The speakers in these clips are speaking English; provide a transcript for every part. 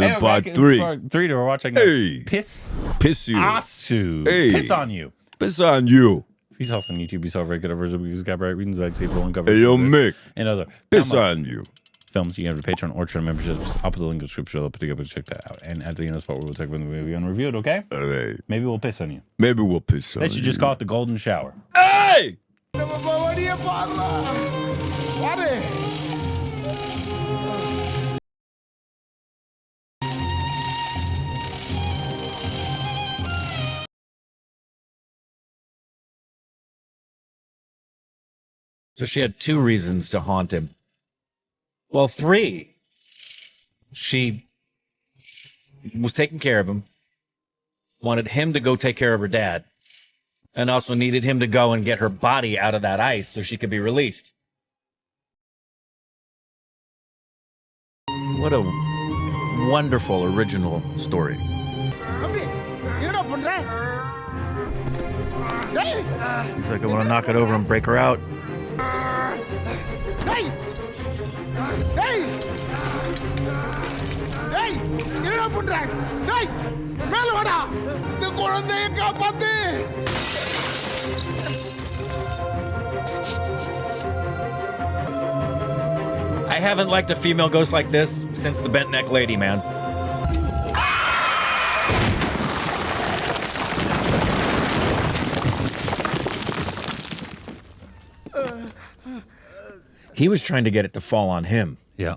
And part 3. Part 3, we're watching Piss you. PISASU. Hey. Piss on you. Piss on you. If you saw us on YouTube, you saw very good version because copyright reasons. Like see full coverage. Hey, yo, Mick. And other Piss on you. films. You can have a Patreon or channel memberships. I'll put the link in the description. I'll put it together. Check that out. And at the end of the spot, we'll talk about the movie unreviewed. Okay? All right. Maybe we'll piss on you. Maybe we'll piss on you. They should just call it the golden shower. Hey! So she had 2 reasons to haunt him. Well, 3. She was taking care of him, wanted him to go take care of her dad, and also needed him to go and get her body out of that ice so she could be released. What a wonderful original story. He's like, I want to knock it over and break her out. I haven't liked a female ghost like this since the bent neck lady, man. He was trying to get it to fall on him. Yeah.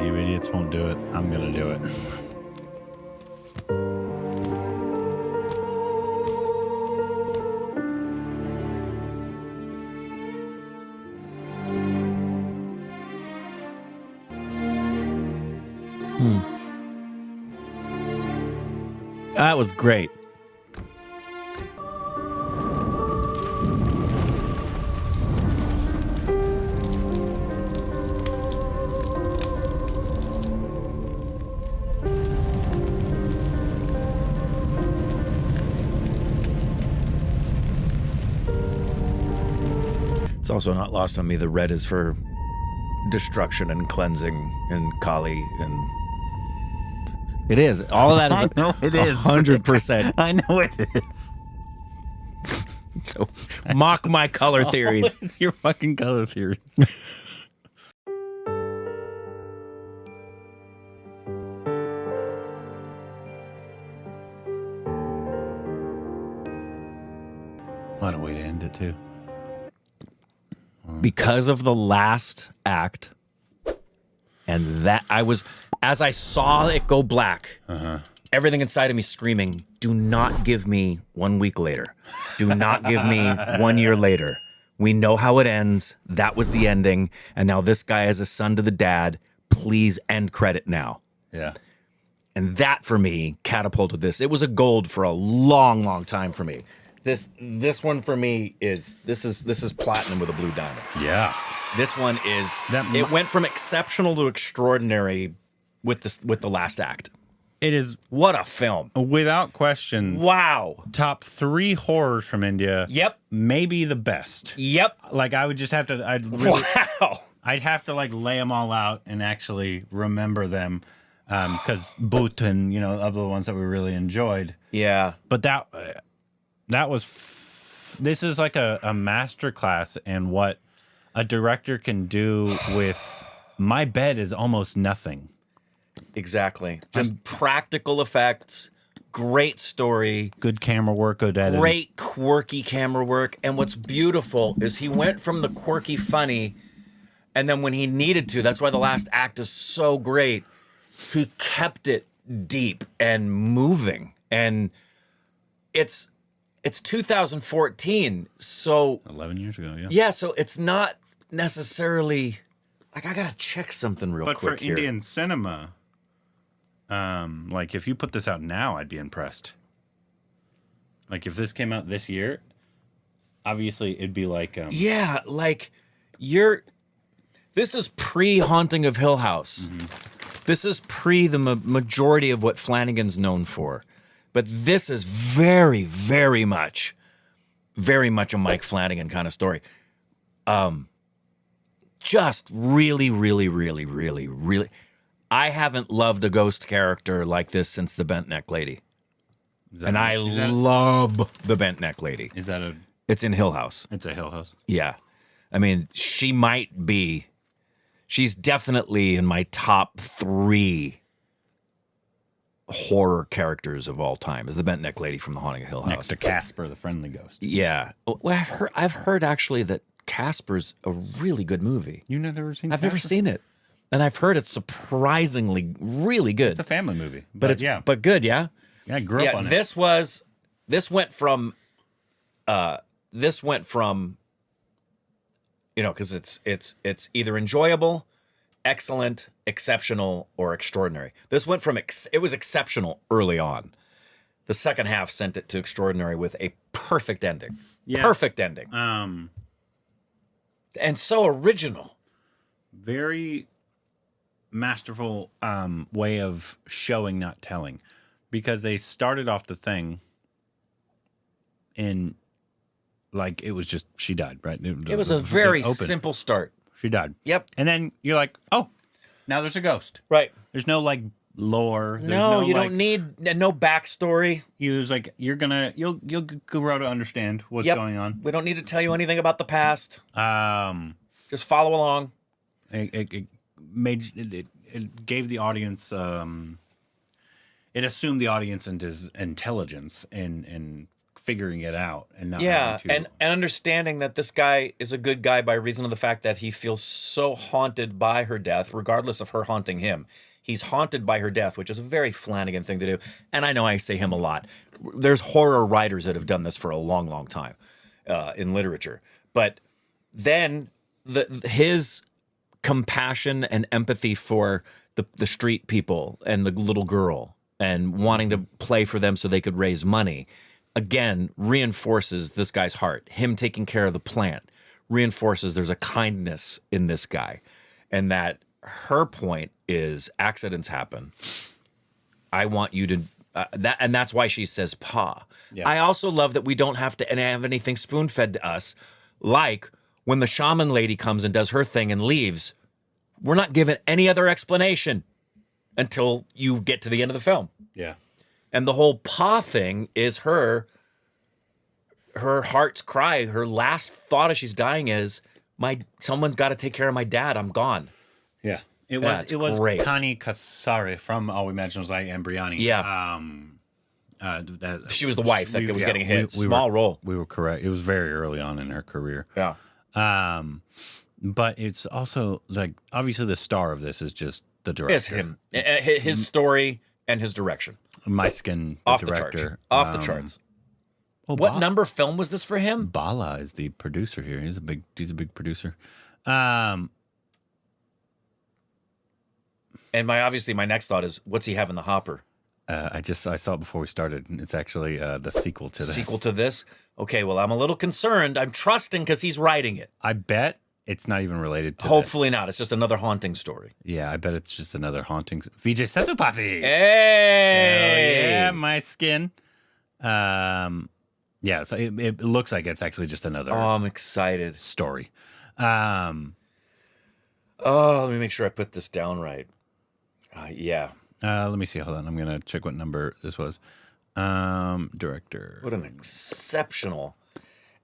You idiots won't do it. I'm gonna do it. That was great. It's also not lost on me the red is for destruction and cleansing and Kali and it is. All of that is. I know it is. 100%. I know it is. So mock my color theories. It's your fucking color theories. What a way to end it, too. Because of the last act, and that I was, as I saw it go black, everything inside of me screaming, do not give me 1 week later. Do not give me 1 year later. We know how it ends. That was the ending. And now this guy is a son to the dad. Please end credit now. Yeah. And that for me catapulted this. It was a gold for a long, long time for me. This one for me is this is platinum with a blue diamond. Yeah. This one is it went from exceptional to extraordinary with the last act. It is, What a film. without question, Wow. top 3 horrors from India. Yep. Maybe the best. Yep. Like, I would just have to, Wow. I'd have to, like, lay them all out and actually remember them. Because Boot and, you know, other ones that we really enjoyed. Yeah. But that was, this is like a master class in what a director can do with, my bed is almost nothing. Exactly. Just practical effects, great story, Good camera work, good editing. great quirky camera work. And what's beautiful is he went from the quirky funny, and then when he needed to, that's why the last act is so great, he kept it deep and moving. And it's 2014, so 11 years ago, yeah. yeah, so it's not necessarily like I gotta check something real But quick for here. Indian cinema, like if you put this out now, I'd be impressed. Like if this came out this year, obviously it'd be like Yeah, like this is pre-Haunting of Hill House. This is pre the majority of what Flanagan's known for. But this is very, very much very much a Mike Flanagan kind of story. Just really, really, really, really, really. I haven't loved a ghost character like this since the Bent Neck Lady. And I love the Bent Neck Lady. Is that a... It's in Hill House. It's a Hill House. Yeah. I mean, she's definitely in my top 3 horror characters of all time, is the Bent Neck Lady from The Haunting of Hill House. Next to Casper, the friendly ghost. Yeah. Well, I've heard actually that Casper's a really good movie. You've never seen I've never seen it. And I've heard it's surprisingly really good. It's a family movie. But good, yeah? Yeah, I grew up on it. This went from because it's either enjoyable, excellent, exceptional, or extraordinary. This went from it was exceptional early on. The second half sent it to extraordinary with a perfect ending. Yeah. Perfect ending. And so original. Very masterful way of showing, not telling. Because they started off the thing in, like, it was just, she died, right? It was a very simple start. She died. Yep. And then you're like, oh, now there's a ghost. Right. There's no, like, lore. No, you don't need no backstory. He was like, you'll grow to understand what's going on. We don't need to tell you anything about the past. Just follow along. It gave the audience, it assumed the audience and his intelligence in figuring it out and not and understanding that this guy is a good guy by reason of the fact that he feels so haunted by her death, regardless of her haunting him. He's haunted by her death, which is a very Flanagan thing to do. And I know I say him a lot. There's horror writers that have done this for a long, long time in literature. But then his compassion and empathy for the street people and the little girl and wanting to play for them so they could raise money, again, reinforces this guy's heart. Him taking care of the plant reinforces there's a kindness in this guy. And that her point is accidents happen. I want you to... and that's why she says pa. Yeah. I also love that we don't have to have anything spoon-fed to us. Like when the shaman lady comes and does her thing and leaves, we're not given any other explanation until you get to the end of the film. Yeah. And the whole pa thing is her heart's cry. Her last thought as she's dying is, someone's got to take care of my dad. I'm gone. Yeah. It was great. Connie Kasari from All We Imagine Was I Embryoni. Yeah. She was the wife that was getting hit. Small role. We were correct. It was very early on in her career. Yeah. But it's also like, obviously the star of this is just the director. It's him. His story and his direction. Mysskin, the director. Off the charts. Well, what number film was this for him? Bala is the producer here. He's a big producer. And my next thought is, what's he have in the hopper? I saw it before we started. It's actually the sequel to this. Sequel to this? Okay, well, I'm a little concerned. I'm trusting because he's writing it. I bet it's not even related to Hopefully not. It's just another haunting story. Yeah, I bet it's just another haunting. Vijay Sethupathi. Hey! Yeah, Mysskin. Yeah, so it looks like it's actually just another. Oh, I'm excited. Story. Let me make sure I put this down right. Yeah. Let me see. Hold on. I'm going to check what number this was. Director. What an exceptional.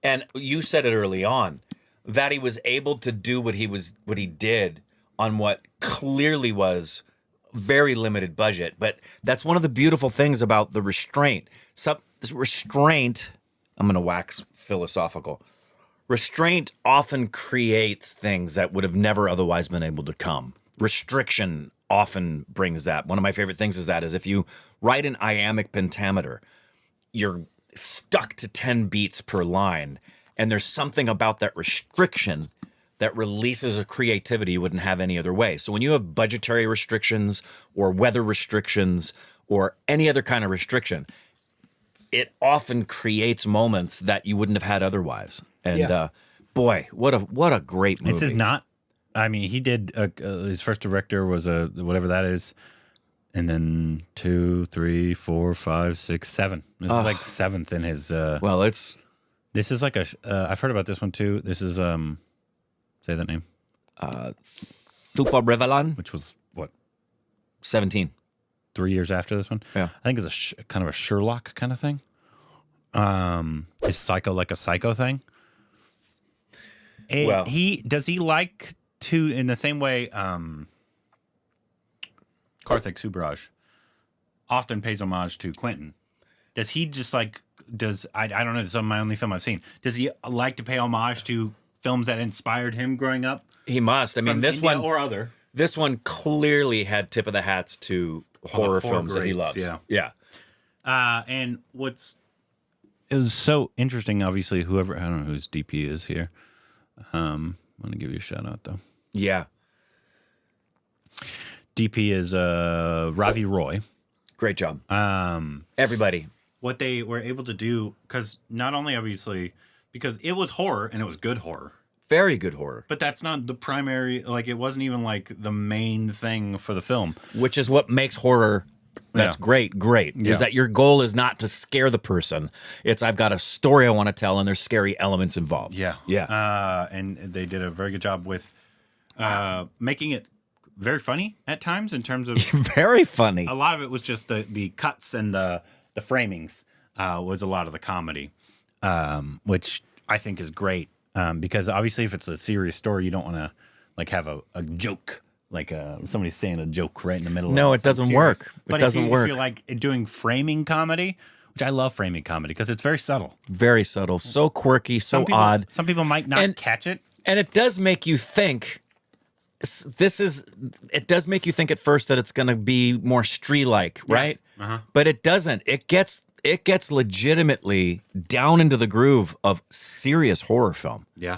And you said it early on that he was able to do what he did on what clearly was very limited budget. But that's one of the beautiful things about the restraint. This restraint, I'm going to wax philosophical. Restraint often creates things that would have never otherwise been able to come. Restriction often brings that. One of my favorite things is if you write an iambic pentameter, you're stuck to 10 beats per line, and there's something about that restriction that releases a creativity you wouldn't have any other way. So when you have budgetary restrictions or weather restrictions or any other kind of restriction, it often creates moments that you wouldn't have had otherwise. And boy, what a great movie. This is not. I mean, he did his first director was whatever that is, and then 2, 3, 4, 5, 6, 7. This is like seventh in his. Well, it's This is like a. I've heard about this one too. This is say that name, Thupa Revelan, which was what 17. 3 years after this one. Yeah. I think it's a kind of a Sherlock kind of thing. Is Psycho like a Psycho thing? Well, does he like to in the same way Karthik Subaraj often pays homage to Quentin. Does he just like I don't know, this is my only film I've seen. Does he like to pay homage to films that inspired him growing up? He must. I mean, this India one or other. This one clearly had tip of the hats to horror films that he loves. Yeah. And it was so interesting. Obviously, I don't know whose DP is here. I'm gonna give you a shout out though. Yeah. DP is Ravi Roy. Great job. Everybody. What they were able to do, because not only obviously because it was horror and it was good horror. Very good horror. But that's not the primary, like it wasn't even like the main thing for the film. Which is what makes horror that's great. Yeah. Is that your goal is not to scare the person. It's I've got a story I want to tell and there's scary elements involved. Yeah. Yeah. And they did a very good job with making it very funny at times in terms of Very funny. a lot of it was just the cuts and the framings was a lot of the comedy, which I think is great. Because obviously if it's a serious story, you don't want to like have a joke, like somebody saying a joke right in the middle. No, of it doesn't work. It doesn't work. If you're like doing framing comedy, which I love framing comedy because it's very subtle. Very subtle. So quirky, so Some people, odd. Some people might not catch it. And it does make you think it does make you think at first that it's going to be more Stree-like, right? But it doesn't. It gets legitimately down into the groove of serious horror film. Yeah.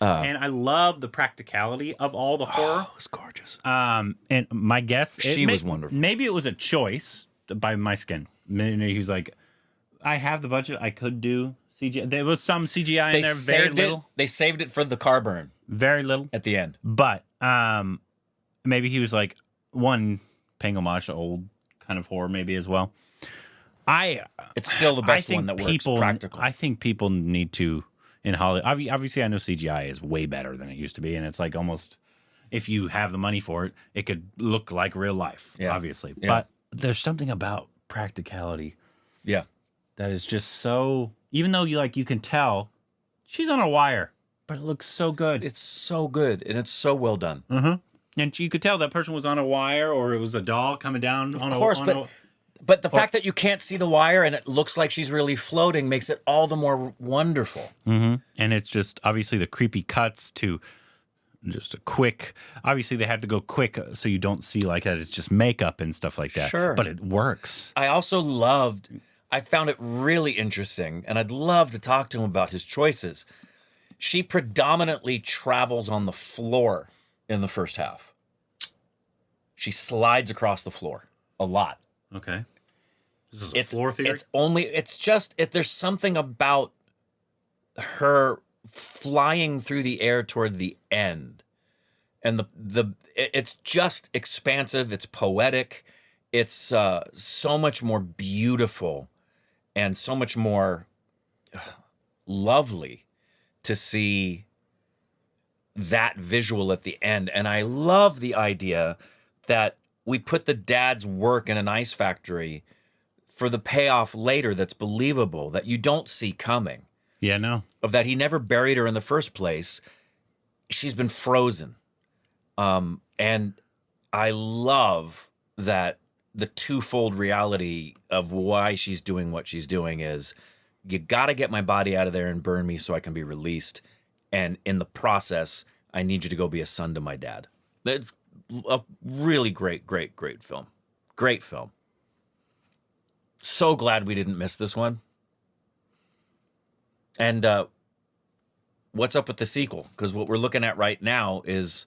And I love the practicality of all the horror. It was gorgeous. And my guess, She was wonderful. Maybe it was a choice by Mysskin. He was like, I have the budget. I could do CGI. There was some CGI in there, very little. They saved it for the car burn Very little. at the end. But maybe he was like, paying homage to old kind of horror maybe as well. It's still the best one that works practical. I think people need to, in Hollywood, obviously I know CGI is way better than it used to be, and it's like almost, if you have the money for it, it could look like real life, obviously. Yeah. But there's something about practicality Yeah. that is just so, even though you can tell she's on a wire, but it looks so good. It's so good, and it's so well done. And you could tell that person was on a wire, or it was a doll coming down on Of course, a... but the fact that you can't see the wire and it looks like she's really floating makes it all the more wonderful. And it's just obviously the creepy cuts to just a quick. Obviously, they had to go quick so you don't see like that. It's just makeup and stuff like that. Sure. But it works. I also I found it really interesting, and I'd love to talk to him about his choices. She predominantly travels on the floor in the first half. She slides across the floor a lot. Okay. This is a floor theory? There's something about her flying through the air toward the end. And it's just expansive, it's poetic, it's so much more beautiful and so much more lovely to see that visual at the end. And I love the idea that we put the dad's work in an ice factory for the payoff later that's believable, that you don't see coming. Yeah, no. Of that he never buried her in the first place. She's been frozen. And I love that the twofold reality of why she's doing what she's doing is, you got to get my body out of there and burn me so I can be released. And in the process, I need you to go be a son to my dad. It's a really great film. Great film. So glad we didn't miss this one. And what's up with the sequel? Because what we're looking at right now is,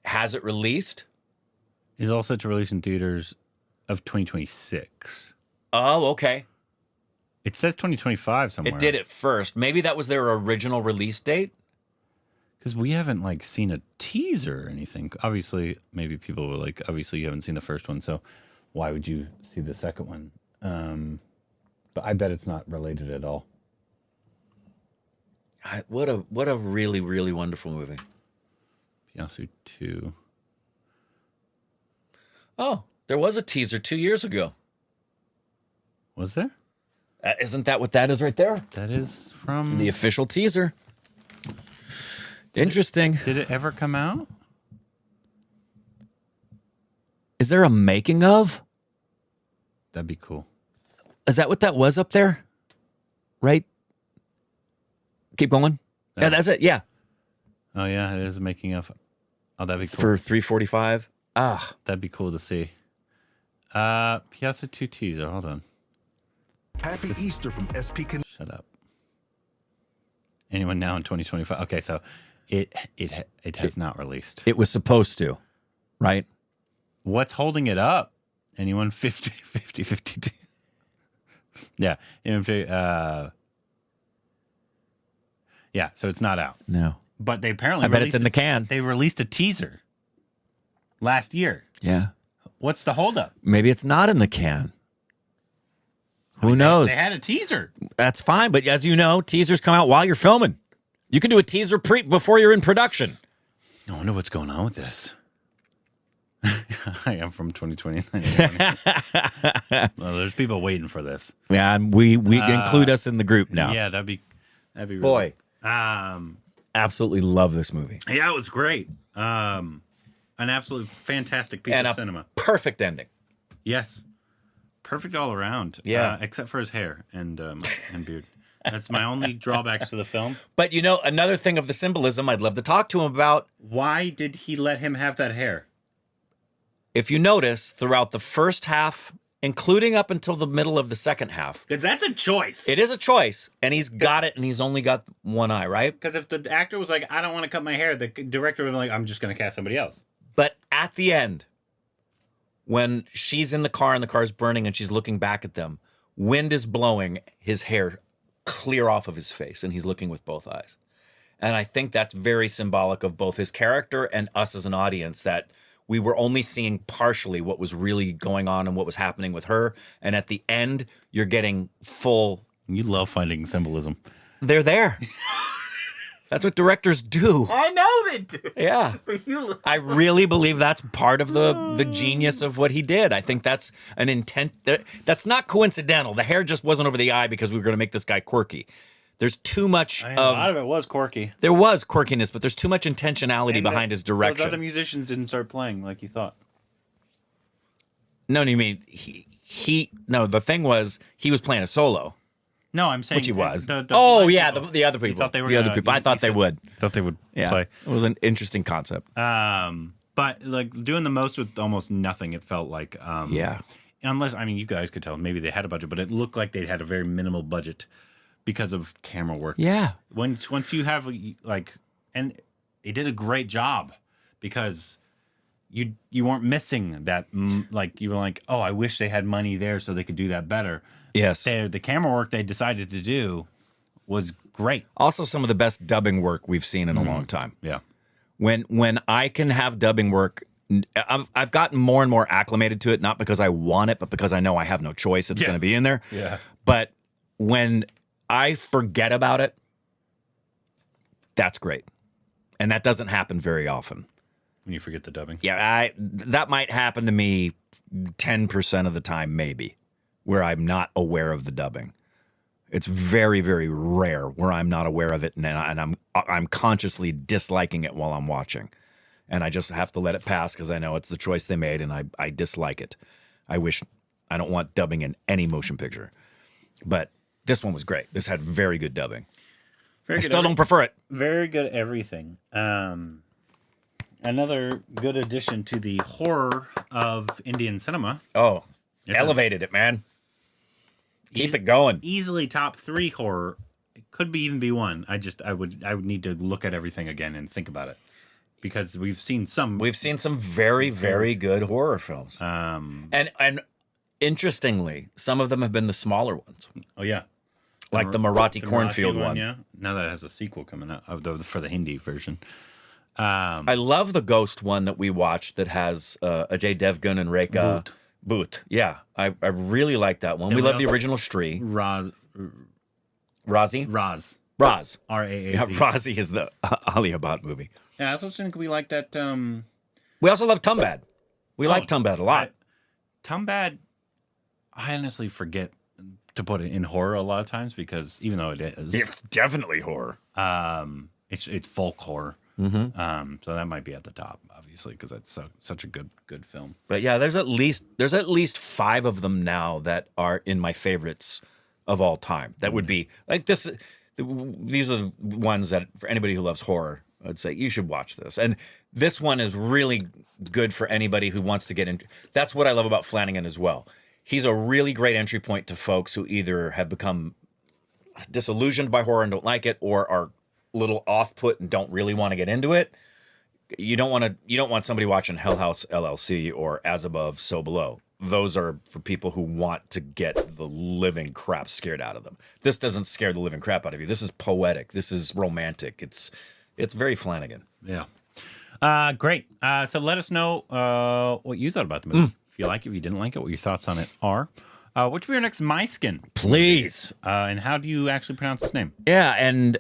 has it released? Is all set to release in theaters of 2026. Oh, okay. It says 2025 somewhere. It did at first. Maybe that was their original release date. Because we haven't like seen a teaser or anything. Obviously, maybe people were like, obviously you haven't seen the first one, so why would you see the second one? But I bet it's not related at all. What a really, really wonderful movie. PISASU 2. Oh, there was a teaser 2 years ago. Was there? Isn't that what that is right there? That is from The official teaser. Interesting. Did it ever come out? Is there a making of? That'd be cool. Is that what that was up there? Right? Keep going. Yeah, that's it. Yeah. Oh yeah, it is a making of. Oh, that'd be cool. For 345. Ah. That'd be cool to see. PISASU 2 teaser. Hold on. Happy Easter from SP Con. Shut up. Anyone now in 2025? Okay, so it has not released. It was supposed to, right? What's holding it up? Anyone? 52. Yeah. Yeah, so it's not out. No. But they apparently I bet it's in the can. They released a teaser last year. Yeah. What's the holdup? Maybe it's not in the can. Who knows? They had a teaser. That's fine, but as you know, teasers come out while you're filming. You can do a teaser before you're in production. I wonder what's going on with this. I am from 2029. Well, there's people waiting for this. Yeah, and we include us in the group now. Yeah, that'd be really, Boy. Absolutely love this movie. Yeah, it was great. An absolute fantastic piece And of a cinema. perfect ending. Yes. Perfect all around. Yeah. Except for his hair and beard. That's my only drawbacks to the film. But you know, another thing of the symbolism I'd love to talk to him about. Why did he let him have that hair? If you notice, throughout the first half, including up until the middle of the second half. Because that's a choice. It is a choice, and he's got it, and he's only got one eye, right? Because if the actor was like, I don't want to cut my hair, the director would be like, I'm just going to cast somebody else. But at the end, when she's in the car and the car's burning and she's looking back at them, wind is blowing, his hair clear off of his face, and he's looking with both eyes. And I think that's very symbolic of both his character and us as an audience, that we were only seeing partially what was really going on and what was happening with her. And at the end, you're getting full. You love finding symbolism. They're there. That's what directors do. I know they do. Yeah. I really believe that's part of the genius of what he did. I think that's an intent. That's not coincidental. The hair just wasn't over the eye because we were going to make this guy quirky. There's too much A lot of it was quirky. There was quirkiness, but there's too much intentionality behind his direction. Those other musicians didn't start playing like you thought. No, you mean no, the thing was he was playing a solo. No, I'm saying Which he was. The the other people. Thought they were the other people. I thought they would. Thought they would Yeah. play. It was an interesting concept. But like doing the most with almost nothing, it felt like. Yeah. Unless, I mean, you guys could tell maybe they had a budget, but it looked like they had a very minimal budget because of camera work. Yeah. Once you have like, and they did a great job because you weren't missing that. Like you were like, oh, I wish they had money there so they could do that better. Yes. The camera work they decided to do was great. Also, some of the best dubbing work we've seen in a long time. Yeah. When I can have dubbing work, I've gotten more and more acclimated to it, not because I want it, but because I know I have no choice. It's going to be in there. Yeah. But when I forget about it, that's great. And that doesn't happen very often. When you forget the dubbing. Yeah, that might happen to me 10% of the time, maybe, where I'm not aware of the dubbing. It's very, very rare where I'm not aware of it, and I'm consciously disliking it while I'm watching. And I just have to let it pass because I know it's the choice they made, and I dislike it. I don't want dubbing in any motion picture. But this one was great. This had very good dubbing. I still don't prefer it. Very good at everything. Another good addition to the horror of Indian cinema. Oh, elevated it, man. Keep it going. Easily top 3 horror. It could be even be 1. I would need to look at everything again and think about it. Because we've seen some very, very good horror films. And interestingly, some of them have been the smaller ones. Oh yeah. Like the Marathi Cornfield one. Yeah. Now that has a sequel coming out for the Hindi version. I love the Ghost one that we watched that has Ajay Devgan and Rekha Bhoot. Yeah, I really like that one. We love the original Stree. Raz. Razi? Raz. Raz. R-A-A-Z. Yeah, Razi is the Ali Abad movie. Yeah, I also think we like that. We also love Tumbad. We like Tumbad a lot. Tumbad, I honestly forget to put it in horror a lot of times because even though it is, It's definitely horror. it's folk horror. Mm-hmm. So that might be at the top, obviously, because it's such a good film. But yeah, there's at least 5 of them now that are in my favorites of all time. That would be like this. These are the ones that for anybody who loves horror, I'd say you should watch this. And this one is really good for anybody who wants to get in. That's what I love about Flanagan as well. He's a really great entry point to folks who either have become disillusioned by horror and don't like it, or are a little off-put and don't really want to get into it. You don't want somebody watching Hell House LLC or As Above, So Below. Those are for people who want to get the living crap scared out of them. This doesn't scare the living crap out of you. This is poetic. This is romantic. It's very Flanagan. Yeah. Great. So let us know what you thought about the movie. If you like it, if you didn't like it, what your thoughts on it are. Which will be our next Mysskin? Please. And how do you actually pronounce his name? Yeah, and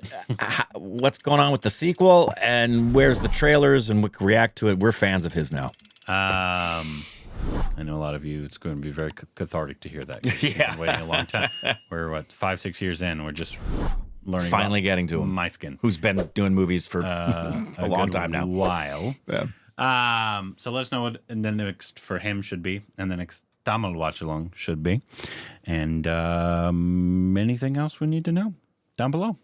what's going on with the sequel, and where's the trailers, and we can react to it. We're fans of his now. I know a lot of you, it's going to be very cathartic to hear that. Yeah. You've been waiting a long time. We're, 5-6 years in. We're just learning. Finally getting to him. Mysskin. Who's been doing movies for a long time now. While. Yeah. So let us know what and then the next for him should be, and the next Tamil watch along should be. And anything else we need to know down below.